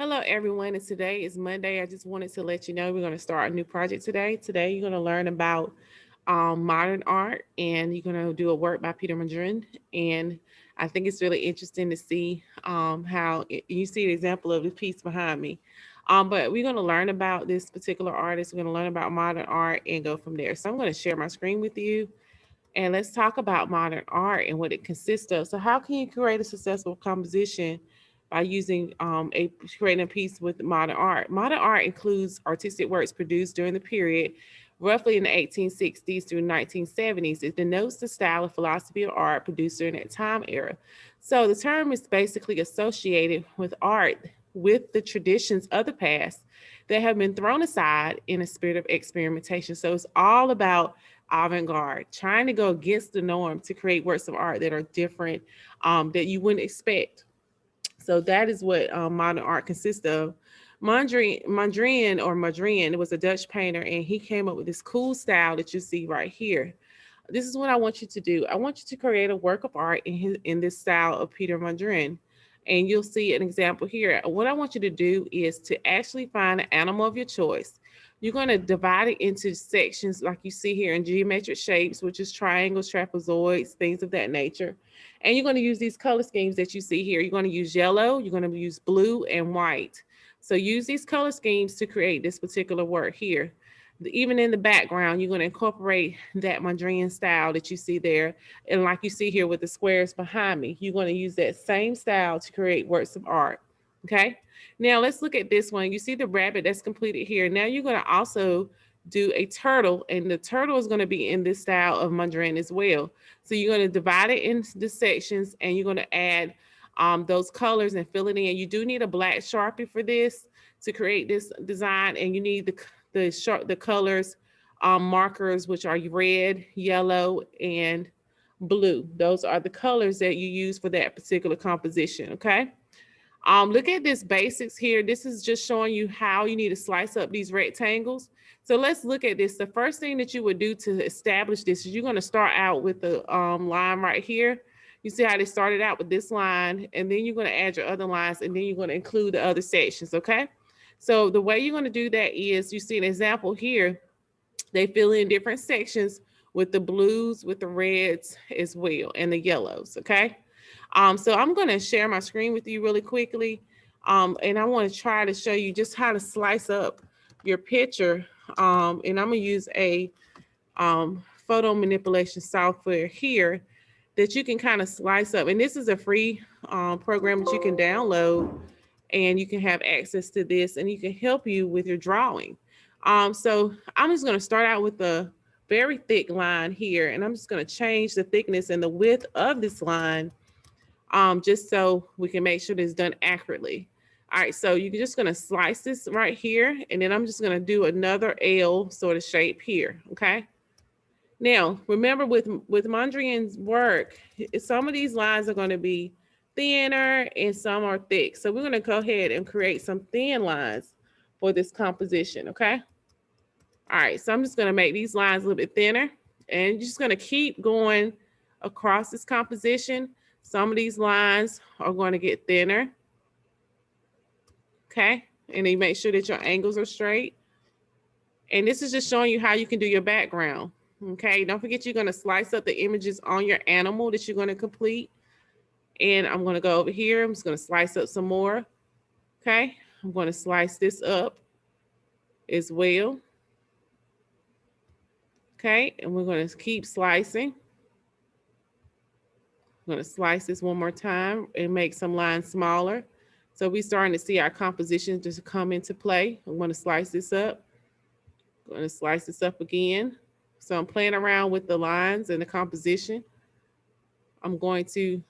Hello, everyone, and today is Monday. I just wanted to let you know we're going to start a new project today. Today, you're going to learn about modern art, and you're going to do a work by Peter Mondrian. And I think it's really interesting to see you see the example of the piece behind me. But we're going to learn about this particular artist. We're going to learn about modern art and go from there. So I'm going to share my screen with you, and let's talk about modern art and what it consists of. So, how can you create a successful composition by using a creating a piece with modern art? Modern art includes artistic works produced during the period roughly in the 1860s through 1970s. It denotes the style of philosophy of art produced during that time era. So, the term is basically associated with art with the traditions of the past that have been thrown aside in a spirit of experimentation. So, it's all about avant-garde, trying to go against the norm to create works of art that are different, that you wouldn't expect. So that is what modern art consists of. Mondrian was a Dutch painter, and he came up with this cool style that you see right here. This is what I want you to do. I want you to create a work of art in this style of Peter Mondrian. And you'll see an example here. What I want you to do is to actually find an animal of your choice. You're going to divide it into sections like you see here in geometric shapes, which is triangles, trapezoids, things of that nature. And you're going to use these color schemes that you see here. You're going to use yellow, you're going to use blue, and white. So use these color schemes to create this particular work here. Even in the background, you're going to incorporate that Mondrian style that you see there. And like you see here with the squares behind me, you're going to use that same style to create works of art. Okay. Now let's look at this one. You see the rabbit that's completed here. Now you're going to also do a turtle, and the turtle is going to be in this style of Mondrian as well. So you're going to divide it into the sections, and you're going to add those colors and fill it in. You do need a black Sharpie for this to create this design, and you need the colors markers, which are red, yellow, and blue. Those are the colors that you use for that particular composition. Okay. Look at this basics here. This is just showing you how you need to slice up these rectangles. So let's look at this. The first thing that you would do to establish this is you're going to start out with the line right here. You see how they started out with this line, and then you're going to add your other lines, and then you're going to include the other sections, okay? So the way you're going to do that is you see an example here. They fill in different sections with the blues, with the reds as well, and the yellows, okay? So I'm going to share my screen with you really quickly. And I want to try to show you just how to slice up your picture. And I'm going to use a photo manipulation software here that you can kind of slice up. And this is a free program that you can download, and you can have access to this, and you can help you with your drawing. So I'm just going to start out with a very thick line here, and I'm just going to change the thickness and the width of this line, just so we can make sure that it's done accurately. All right, so you're just gonna slice this right here, and then I'm just gonna do another L sort of shape here, okay? Now, remember with Mondrian's work, some of these lines are gonna be thinner and some are thick. So we're gonna go ahead and create some thin lines for this composition, okay? All right, so I'm just gonna make these lines a little bit thinner, and you're just gonna keep going across this composition. Some of these lines are going to get thinner, okay? And then make sure that your angles are straight. And this is just showing you how you can do your background, okay? Don't forget you're gonna slice up the images on your animal that you're gonna complete. And I'm gonna go over here, I'm just gonna slice up some more, okay? I'm gonna slice this up as well, okay? And we're gonna keep slicing. I'm going to slice this one more time and make some lines smaller. So we're starting to see our composition just come into play. I'm going to slice this up. I'm going to slice this up again. So I'm playing around with the lines and the composition. I'm going to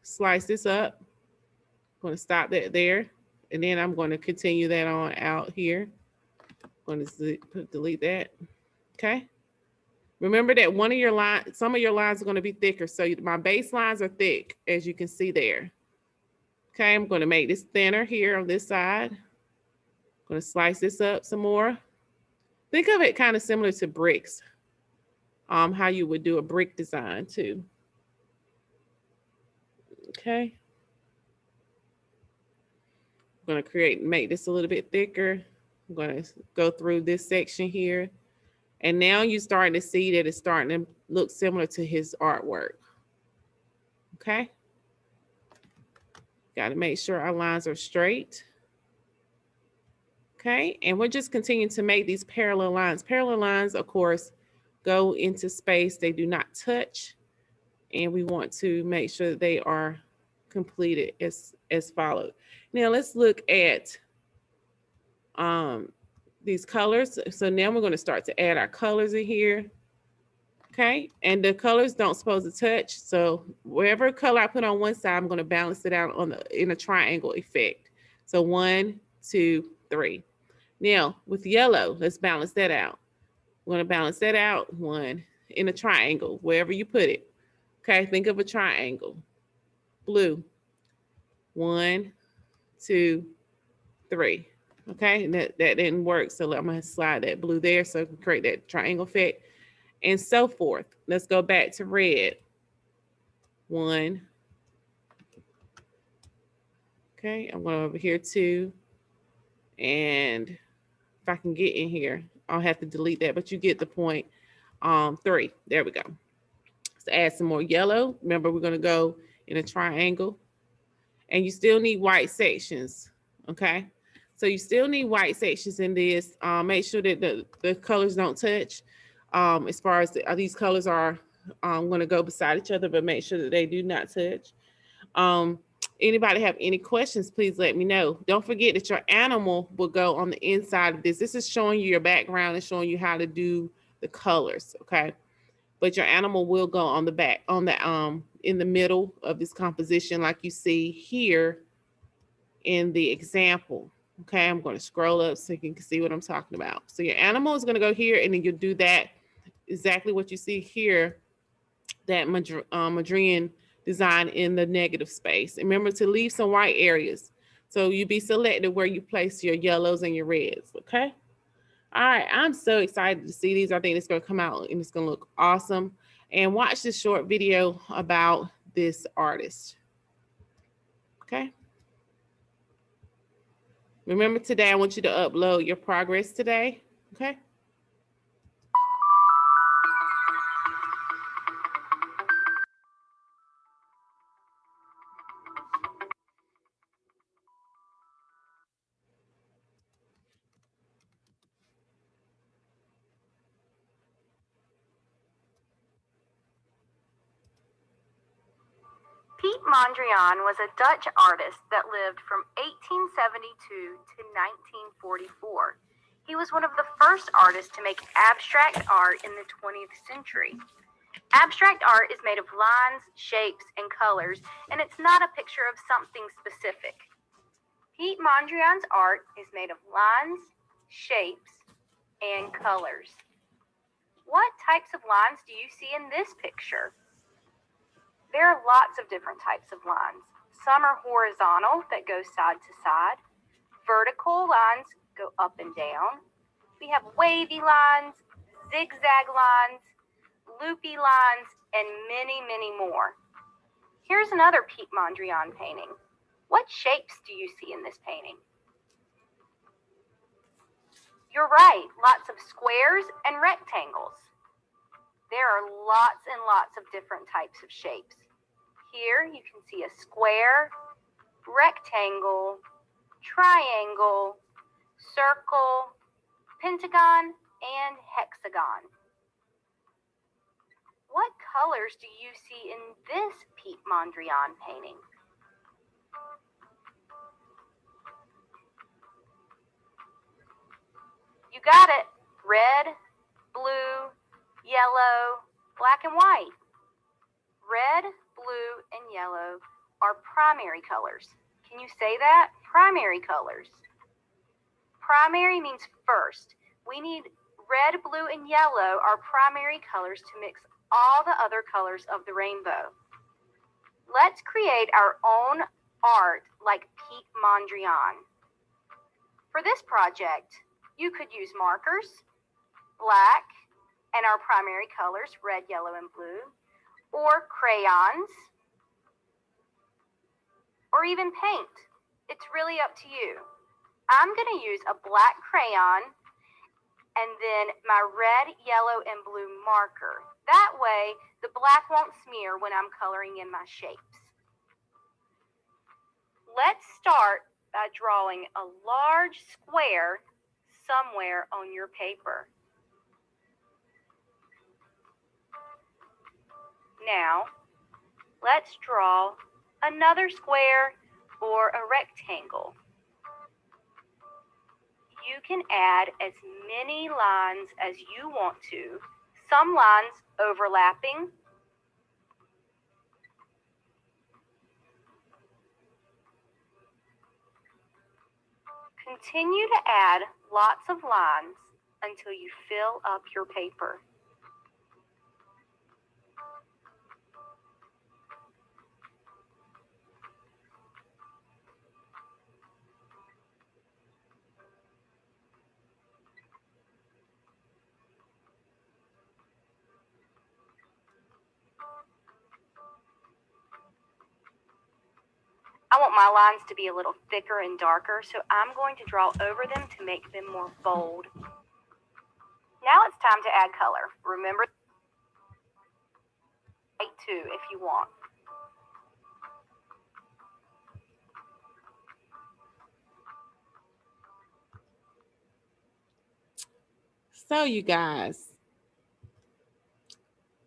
slice this up. I'm going to stop that there. And then I'm going to continue that on out here. I'm going to delete that. Okay. Remember that one of your lines, some of your lines are going to be thicker. So my base lines are thick, as you can see there. Okay, I'm going to make this thinner here on this side. I'm going to slice this up some more. Think of it kind of similar to bricks, how you would do a brick design too. Okay. I'm going to make this a little bit thicker. I'm going to go through this section here. And now you're starting to see that it's starting to look similar to his artwork. Okay. Got to make sure our lines are straight. Okay. And we're just continuing to make these parallel lines. Parallel lines, of course, go into space. They do not touch. And we want to make sure that they are completed as followed. Now let's look at these colors. So now we're going to start to add our colors in here. Okay, and the colors don't supposed to touch. So wherever color I put on one side, I'm going to balance it out in a triangle effect. So 1, 2, 3. Now with yellow, let's balance that out. We're going to balance that out in a triangle, wherever you put it. Okay, think of a triangle. Blue. 1, 2, 3. Okay, and that didn't work. So I'm going to slide that blue there so I can create that triangle effect and so forth. Let's go back to red. 1. Okay, I'm going over here 2. And if I can get in here, I'll have to delete that, but you get the point. 3. There we go. Let's add some more yellow. Remember, we're going to go in a triangle. And you still need white sections. Okay, so you still need white sections in this. Make sure that the colors don't touch. As far as these colors are going to go beside each other, but make sure that they do not touch. Anybody have any questions, please let me know. Don't forget that your animal will go on the inside of this. This is showing you your background and showing you how to do the colors, okay? But your animal will go on the back, on the in the middle of this composition, like you see here in the example. Okay, I'm going to scroll up so you can see what I'm talking about. So your animal is going to go here, and then you'll do that exactly what you see here, that Mondrian design in the negative space. And remember to leave some white areas. So you be selective where you place your yellows and your reds, okay? All right, I'm so excited to see these. I think it's going to come out and it's going to look awesome. And watch this short video about this artist, okay? Remember today, I want you to upload your progress today, okay? Piet Mondrian was a Dutch artist that lived from 1872 to 1944. He was one of the first artists to make abstract art in the 20th century. Abstract art is made of lines, shapes, and colors, and it's not a picture of something specific. Piet Mondrian's art is made of lines, shapes, and colors. What types of lines do you see in this picture? There are lots of different types of lines. Some are horizontal that go side to side. Vertical lines go up and down. We have wavy lines, zigzag lines, loopy lines, and many, many more. Here's another Piet Mondrian painting. What shapes do you see in this painting? You're right, lots of squares and rectangles. There are lots and lots of different types of shapes. Here you can see a square, rectangle, triangle, circle, pentagon, and hexagon. What colors do you see in this Piet Mondrian painting? You got it. Red, blue, yellow, black, and white. Red, blue, and yellow are primary colors. Can you say that? Primary colors. Primary means first. We need red, blue, and yellow are primary colors to mix all the other colors of the rainbow. Let's create our own art like Piet Mondrian. For this project, you could use markers, black, and our primary colors, red, yellow, and blue, or crayons, or even paint. It's really up to you. I'm going to use a black crayon and then my red, yellow, and blue marker. That way, the black won't smear when I'm coloring in my shapes. Let's start by drawing a large square somewhere on your paper. Now, let's draw another square or a rectangle. You can add as many lines as you want to, some lines overlapping. Continue to add lots of lines until you fill up your paper. I want my lines to be a little thicker and darker, so I'm going to draw over them to make them more bold. Now it's time to add color. Remember, white too if you want. So you guys,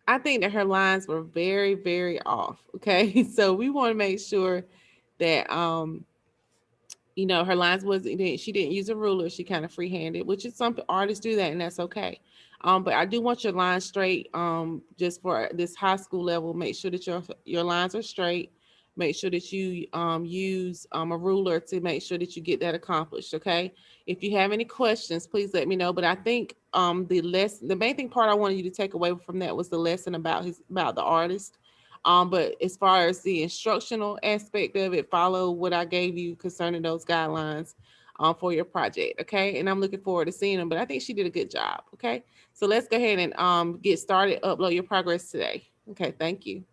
I think that her lines were very, very off. Okay. So we want to make sure that her lines wasn't she didn't use a ruler, she kind of freehanded, which is some artists do that and that's okay. But I do want your lines straight. Just for this high school level, make sure that your lines are straight. Make sure that you use a ruler to make sure that you get that accomplished. Okay. If you have any questions, please let me know. But I think the main thing part I wanted you to take away from that was the lesson about the artist. But as far as the instructional aspect of it, follow what I gave you concerning those guidelines for your project. Okay. And I'm looking forward to seeing them, but I think she did a good job. Okay. So let's go ahead and get started. Upload your progress today. Okay. Thank you.